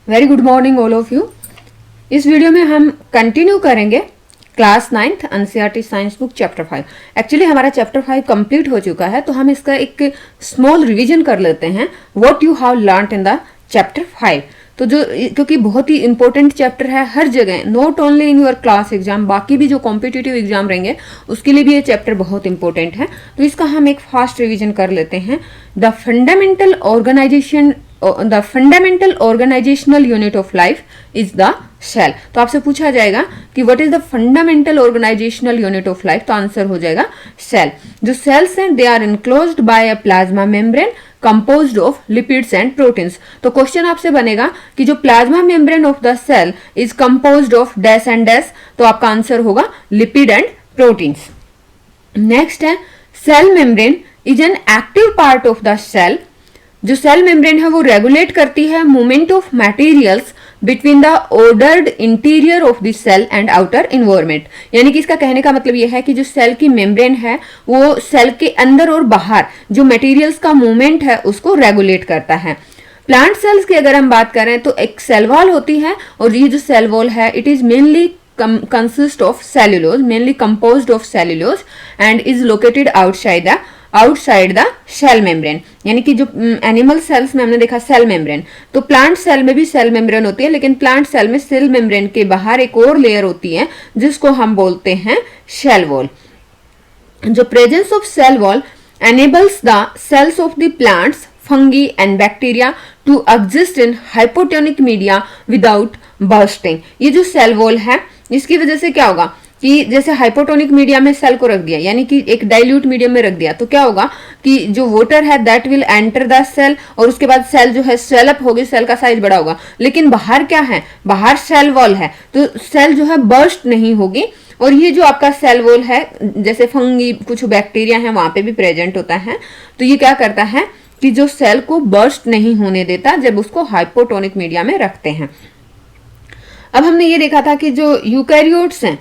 Very good morning all of you. इस video में हम कंटिन्यू करेंगे class 9th NCERT science book chapter 5। Actually हमारा चैप्टर 5 कंप्लीट हो चुका है, तो हम इसका एक स्मॉल रिवीजन कर लेते हैं what you have learned in the chapter 5। तो जो क्योंकि बहुत ही इंपॉर्टेंट चैप्टर है हर जगह, not only in your class exam, बाकी भी जो कॉम्पिटिटिव एग्जाम रहेंगे उसके लिए भी ये चैप्टर बहुत इंपॉर्टेंट है। तो इसका हम एक फास्ट रिवीजन कर लेते हैं। The fundamental organisational unit of life is the cell. तो आपसे पूछा जाएगा कि what is the fundamental organisational unit of life, तो आंसर हो जाएगा सेल। जो सेल्स हैं they are enclosed by a plasma membrane composed of lipids and proteins. तो क्वेश्चन आपसे बनेगा कि जो plasma membrane of the cell is composed of dash and dash, तो आपका आंसर होगा लिपिड एंड प्रोटीन्स। नेक्स्ट है cell membrane is an active part of the cell. जो सेल मेम्ब्रेन है वो रेगुलेट करती है movement of materials between the ordered interior of the cell and outer environment. यानी कि इसका कहने का मतलब यह है कि जो सेल की मेम्ब्रेन है वो सेल के अंदर और बाहर जो मटेरियल्स का मूवमेंट है उसको रेगुलेट करता है। प्लांट सेल्स की अगर हम बात करें तो एक सेल वॉल होती है, और ये जो सेल वॉल है it is mainly consist of cellulose, mainly composed of cellulose and is located outside the cell membrane। यानी कि जो एनिमल सेल्स में हमने देखा सेल मेम्ब्रेन, तो प्लांट सेल में भी सेल मेम्ब्रेन होती है, लेकिन प्लांट सेल में सेल मेम्ब्रेन के बाहर एक और लेयर होती है जिसको हम बोलते हैं सेल वॉल। जो presence of cell wall enables the cells of the plants, fungi and bacteria to exist in hypotonic media without bursting। ये जो सेल वॉल है इसकी वजह से क्या होगा कि जैसे हाइपोटोनिक मीडिया में सेल को रख दिया, यानी कि एक डाइल्यूट मीडियम में रख दिया, तो क्या होगा कि जो वाटर है that will enter the cell, और उसके बाद सेल जो है स्वेल अप होगी, सेल का साइज बड़ा होगा। लेकिन बाहर क्या है, बाहर सेल वॉल है, तो सेल जो है बर्स्ट नहीं होगी। और ये जो आपका सेल वॉल है जैसे फंगी कुछ बैक्टीरिया है वहां पे भी प्रेजेंट होता है, तो ये क्या करता है कि जो सेल को बर्स्ट नहीं होने देता जब उसको हाइपोटोनिक मीडिया में रखते हैं। अब हमने ये देखा था कि जो यूकैरियोट्स हैं,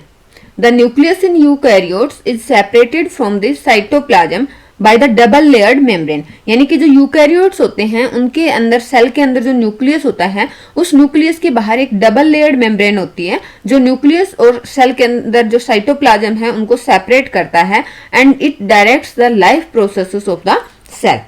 the nucleus in eukaryotes is separated from the cytoplasm by the double layered membrane. यानी कि जो यूकैरियोट्स होते हैं उनके अंदर, सेल के अंदर जो न्यूक्लियस होता है उस न्यूक्लियस के बाहर एक डबल लेयर्ड मेम्ब्रेन होती है जो न्यूक्लियस और सेल के अंदर जो साइटोप्लाज्म है उनको सेपरेट करता है, and it directs the life processes of the cell.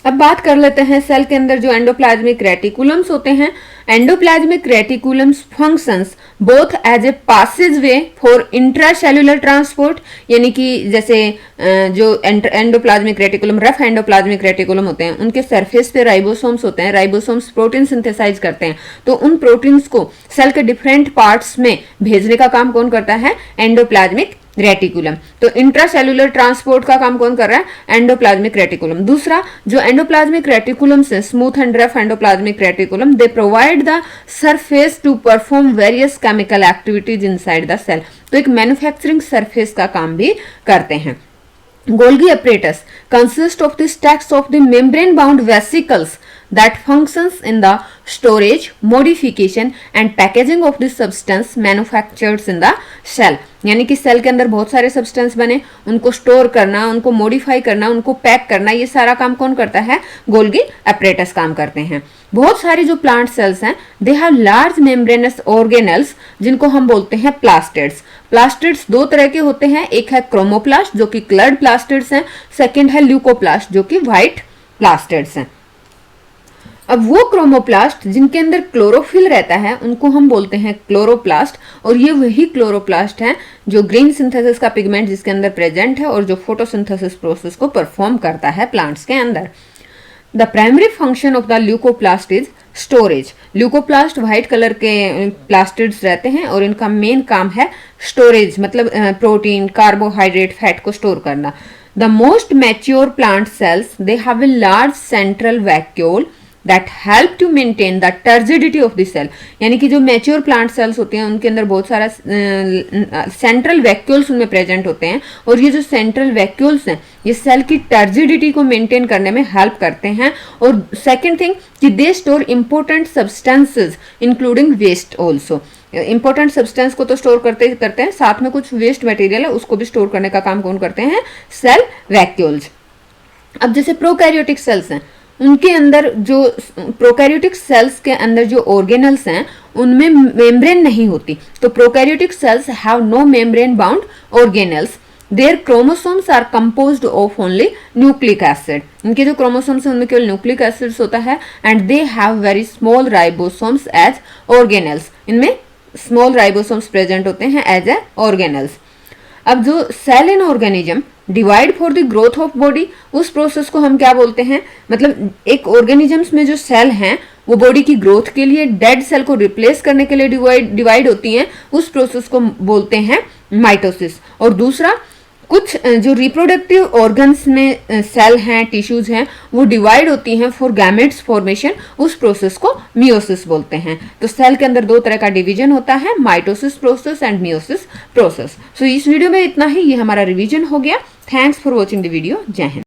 अब बात कर लेते हैं सेल के अंदर जो एंडोप्लाज्मिक रेटिकुलम्स होते हैं। Endoplasmic reticulums functions both as a passage way for intracellular transport. यानी कि जैसे जो endoplasmic reticulum, rough endoplasmic reticulum होते हैं, उनके सरफेस पे राइबोसोम्स होते हैं। राइबोसोम्स प्रोटीन सिंथेसाइज करते हैं, तो उन प्रोटीन्स को सेल के डिफरेंट पार्ट्स में भेजने का काम कौन करता है, एंडोप्लाज्मिक रेटिकुलम। तो इंट्रासेल्युलर ट्रांसपोर्ट का काम कौन कर रहा है, एंडोप्लाज्मिक रेटिकुलम। दूसरा जो एंडोप्लाज्मिक रेटिकुलम से smooth and rough endoplasmic reticulum, they provide the surface to perform various chemical activities inside the cell. तो एक मैन्युफैक्चरिंग सरफेस का काम भी करते हैं। Golgi apparatus consists of the stacks of the membrane-bound vesicles that functions in the storage, modification and packaging of the substance manufactured in the cell। यानी कि cell के अंदर बहुत सारे सब्सटेंस बने, उनको स्टोर करना, उनको मॉडिफाई करना, उनको पैक करना, ये सारा काम कौन करता है, गोल्गी apparatus काम करते हैं। बहुत सारी जो प्लांट सेल्स हैं they have large membranes organelles जिनको हम बोलते हैं प्लास्टिड्स। प्लास्टिड्स दो तरह के होते हैं, एक है क्रोमोप्लास्ट जो कि कलर्ड प्लास्टिड्स हैं, सेकंड है ल्यूकोप्लास्ट जो कि व्हाइट प्लास्टिड्स हैं। अब वो क्रोमोप्लास्ट जिनके अंदर क्लोरोफिल रहता है उनको हम बोलते हैं क्लोरोप्लास्ट, और ये वही क्लोरोप्लास्ट है जो ग्रीन सिंथेसिस का पिगमेंट जिसके अंदर प्रेजेंट है और जो फोटोसिंथेसिस प्रोसेस को परफॉर्म करता है प्लांट्स के अंदर। The primary function of the leucoplast is storage. Leucoplast white colour के प्लास्टिड्स रहते हैं और इनका मेन काम है स्टोरेज, मतलब प्रोटीन, कार्बोहाइड्रेट, फैट को स्टोर करना। The most mature plant cells they have a large central vacuole that help to maintain the turgidity of the cell. यानी कि जो मैच्योर प्लांट सेल्स होते हैं उनके अंदर बहुत सारा सेंट्रल वैक्यूल्स उनमें प्रेजेंट होते हैं, और ये जो सेंट्रल वैक्यूल्स हैं ये सेल की टर्जिडिटी को मेंटेन करने में हेल्प करते हैं। और सेकंड थिंग कि they store important substances including waste also. Important substance को तो स्टोर करते हैं, साथ में कुछ वेस्ट मटेरियल है उसको भी स्टोर करने का काम कौन करते हैं, सेल वैक्यूल्स। अब जैसे प्रोकैरियोटिक सेल्स हैं उनके अंदर जो प्रोकैरियोटिक सेल्स के अंदर जो ऑर्गेनल्स हैं उनमें मेम्ब्रेन नहीं होती। तो prokaryotic cells have no membrane bound organelles. Their chromosomes are composed of only nucleic acid. इनके जो क्रोमोसोम्स हैं उनमें केवल न्यूक्लिक एसिड्स होता है। And they have very small ribosomes as organelles. इनमें स्मॉल राइबोसोम्स प्रेजेंट होते हैं एज ए ऑर्गेनल्स। अब जो cell in organism divide for the growth of body, उस प्रोसेस को हम क्या बोलते हैं, मतलब एक ऑर्गेनिजम्स में जो सेल हैं वो बॉडी की ग्रोथ के लिए डेड सेल को रिप्लेस करने के लिए डिवाइड होती हैं, उस प्रोसेस को बोलते हैं माइटोसिस। और दूसरा, कुछ जो रिप्रोडक्टिव ऑर्गन्स में सेल हैं, टिश्यूज हैं, वो डिवाइड होती हैं फॉर गैमेट्स फॉर्मेशन, उस प्रोसेस को मियोसिस बोलते हैं। तो सेल के अंदर दो तरह का डिवीजन होता है, mitosis process and meiosis process. So इस वीडियो में इतना ही, ये हमारा रिवीजन हो गया। Thanks for watching the video. जय हिंद।